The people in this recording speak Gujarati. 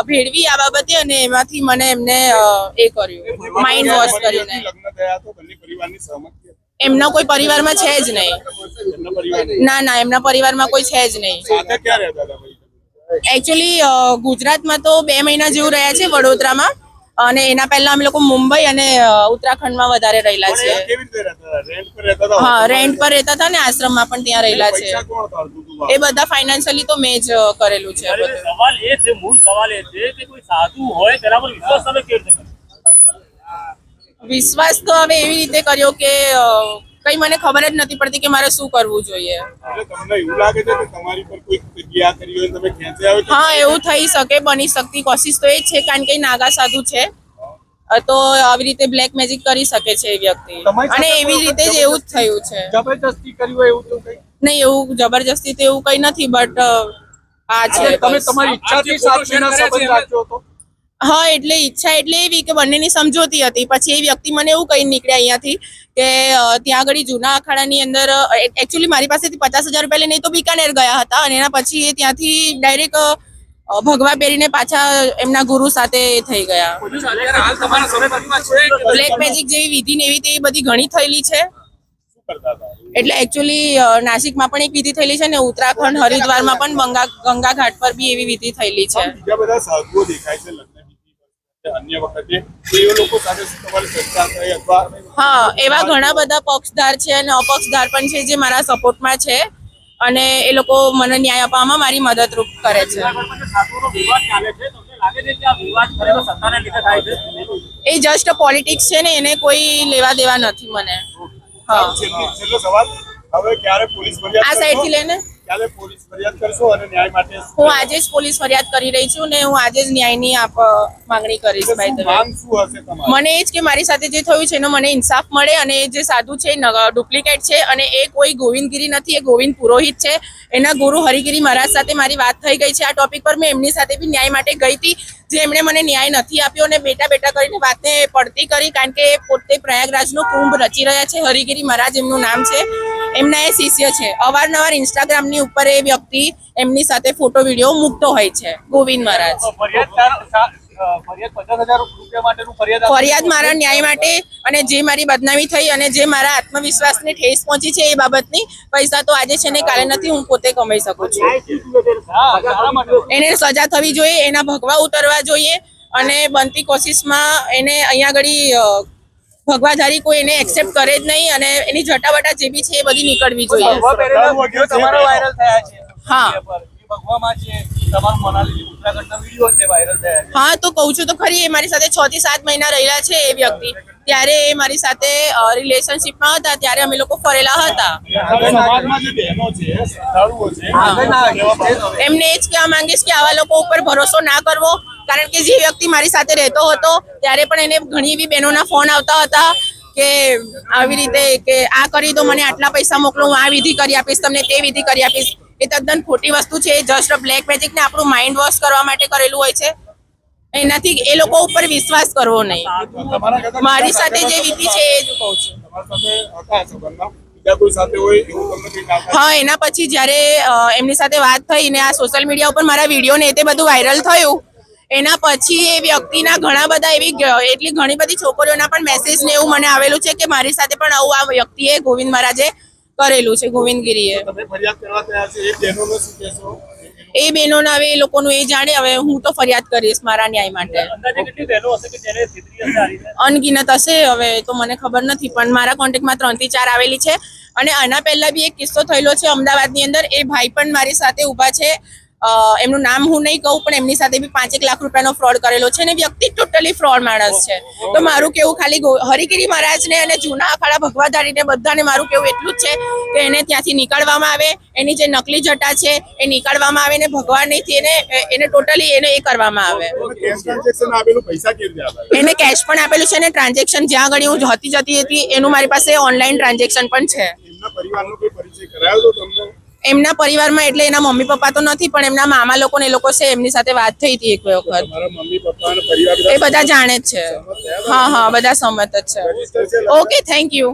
ભેળવી આ બાબતે અને એમાંથી મને એમને એ કર્યું, માઇન્ડ વોશ કરીને. એમના કોઈ પરિવારમાં છે જ નહીં. ના ના, એમના પરિવારમાં કોઈ છે જ નહીં. એકચ્યુઅલી ગુજરાતમાં તો 2 મહિના જેવું રહ્યા છે, વડોદરામાં, અને એના પહેલા અમે લોકો મુંબઈ અને ઉત્તરાખંડમાં વધારે રહેલા છે. હા, રેન્ટ પર રહેતા હતા ને આશ્રમમાં પણ ત્યાં રહેલા છે. એ બધા ફાઇનાન્શિયલી તો મેં જ કરેલું છે. સવાલ એ છે, મૂળ સવાલ એ છે કે કોઈ સાધુ હોય તેના પર વિશ્વાસ તમે કેવી રીતે કરો? વિશ્વાસ તો હવે એવી રીતે કર્યો કે કઈ મને ખબર જ નથી પડતી કે મારે શું કરવું જોઈએ. હા, એવું થઈ શકે, બની શકતી કોશિશ તો એ જ છે, કારણ કે નાગા સાધુ છે, તો આવી રીતે બ્લેક મેજિક કરી શકે છે એ વ્યક્તિ, અને એવી રીતે જ એવું જ થયું છે. જબરજસ્તી કર્યું એવું તો કઈ નહીં, એવું જબરજસ્તી તો એવું કઈ નથી, બટ આ છે. તમે તમારી ઈચ્છાથી 7 મહિના સંબંધ રાખ્યો હતો? હા, એટલે ઈચ્છા એટલે એવી કે બંનેની સમજૂતી હતી. પછી એ વ્યક્તિ મને એવું કહી નીકળ્યા અહીંયાથી કે ત્યાં આગળ જૂના અખાડાની અંદર એકચ્યુઅલી મારી પાસેથી 50,000 રૂપિયા લઈને તો બિકાનેર ગયા હતા, અને એના પછી એ ત્યાંથી ડાયરેક્ટ ભગવા પહેરીને પાછા એમના ગુરુ સાથે થઈ ગયા. બ્લેક મેજિક જેવી વિધિ ને એવી તેવી બધી ઘણી થયેલી છે. એટલે એકચ્યુઅલી નાસિકમાં પણ એક વિધિ થયેલી છે, ને ઉત્તરાખંડ હરિદ્વારમાં પણ ગંગા ઘાટ પર બી એવી વિધિ થયેલી છે. હા, એવા ઘણા બધા પક્ષધાર છે અને અપક્ષધાર પણ છે જે મારા સપોર્ટમાં છે, અને એ લોકો મને ન્યાય અપાવવામાં મારી મદદરૂપ કરે છે. એ જસ્ટ પોલિટિક્સ છે ને, એને કોઈ લેવા દેવા નથી મને. હા, આ સાઈડથી લઈને હું આજે જ પોલીસ ફરિયાદ કરી રહી છું, ને હું આજે જ ન્યાયની માંગણી કરીશ. મને એ જ કે મારી સાથે જે થયું છે એનો મને ઇન્સાફ મળે, અને જે સાધુ છે ડુપ્લિકેટ છે, અને એ કોઈ ગોવિંદગીરી નથી, એ ગોવિંદ પુરોહિત છે. એના ગુરુ હરિગીરી મહારાજ સાથે મારી વાત થઈ ગઈ છે આ ટોપિક પર. મેં એમની સાથે બી ન્યાય માટે ગઈ હતી, જે એમણે મને ન્યાય નથી આપ્યો, અને બેટા બેટા કરીને વાતને પડતી કરી, કારણ કે પોતે પ્રયાગરાજનો કુંભ રચી રહ્યા છે. હરિગીરી મહારાજ એમનું નામ છે, એમના એ શિષ્ય છે. અવારનવાર ઇન્સ્ટાગ્રામની ઉપર એ વ્યક્તિ એમની સાથે ફોટો વિડીયો મૂકતો હોય છે, ગોવિંદ મહારાજ. ફરિયાદ મારા ન્યાય માટે, અને જે મારી બદનામી થઈ અને જે મારા આત્મવિશ્વાસને ઠેસ પહોંચી છે એ બાબતની પૈસા તો આજે છે ને કાલે નથી, હું પોતે કમાઈ શકું છું. એને સજા થવી જોઈએ, એના ભગવા ઉતરવા જોઈએ, અને બનતી કોશિશમાં એને અહીંયા આગળ ભગવાધારી કોઈ એને એક્સેપ્ટ કરે જ નહીં, અને એની જટાવટા જે બી છે એ બધી નીકળવી જોઈએ. હા, હા, તો કહું છું તો ખરી, એ મારી સાથે 6 થી 7 મહિના રહેલા છે એ વ્યક્તિ. ત્યારે એ મારી સાથે રિલેશનશિપમાં હતા, ત્યારે અમે લોકો ફરેલા હતા. એમને એ જ કહેવા માંગીશ કે આવા લોકો ઉપર ભરોસો ના કરવો, કારણ કે જે વ્યક્તિ મારી સાથે રહેતો હતો ત્યારે પણ એને ઘણી એવી બહેનોના ફોન આવતા હતા કે આવી રીતે કે આ કરી દો, મને આટલા પૈસા મોકલો, હું આ વિધિ કરી આપીશ તમને, તે વિધિ કરી આપીશ. એ તદ્દન ખોટી વસ્તુ છે. જસ્ટ બ્લેક મેજિક ને આપણું માઇન્ડ વોશ કરવા માટે કરેલું હોય છે. એનાથી એ લોકો ઉપર વિશ્વાસ કરવો નહીં. મારી સાથે જે વિધિ છે એ જ કહું છું. હા, એના પછી જ્યારે એમની સાથે વાત થઈ ને આ સોશિયલ મીડિયા ઉપર મારા વિડીયો ને તે બધું વાયરલ થયું, એના પછી એ વ્યક્તિના ઘણા બધા એટલી ઘણી બધી છોકરીઓના પણ મેસેજ ને એવું મને આવેલું છે કે મારી સાથે પણ આવું આ વ્યક્તિએ ગોવિંદ મહારાજે કરેલું છે, ગોવિંદગીરીએ. એ બહેનોના હવે એ લોકોનું એ જાણે. હવે હું તો ફરિયાદ કરીશ મારા ન્યાય માટે. અનગિનત હશે, હવે તો મને ખબર નથી, પણ મારા કોન્ટેક્ટમાં 3 થી 4 આવેલી છે. અને આના પહેલા બી એક કિસ્સો થયેલો છે અમદાવાદની અંદર. એ ભાઈ પણ મારી સાથે ઊભા છે, એમનું નામ હું નહીં કહું, પણ એમની સાથે બી 5-1 લાખ રૂપિયાનો ફ્રોડ કરેલો છે, અને વ્યક્તિ ટોટલી ફ્રોડ માણસ છે. તો મારું કેવું ખાલી હરિગીરી મહારાજને અને જૂના અખાડા ભગવાધારીને બધાને મારું કેવું એટલું જ છે કે એને ત્યાંથી નીકાળવામાં આવે, એની જે નકલી જટા છે એ નીકાળવામાં આવે, ને ભગવાનથી એને ટોટલી એને એ કરવામાં આવે. એને કેશ પણ આપેલું છે, અને ટ્રાન્ઝેક્શન જ્યાં આગળ હું જતી હતી એનું મારી પાસે ઓનલાઈન ટ્રાન્ઝેક્શન પણ છે. એમના પરિવારમાં એટલે એના મમ્મી પપ્પા તો નથી, પણ એમના મામા લોકો ને એ લોકો છે, એમની સાથે વાત થઈ હતી એક વખત. એ બધા જાણે જ છે. હા, બધા સંમત જ છે. Okay, thank you.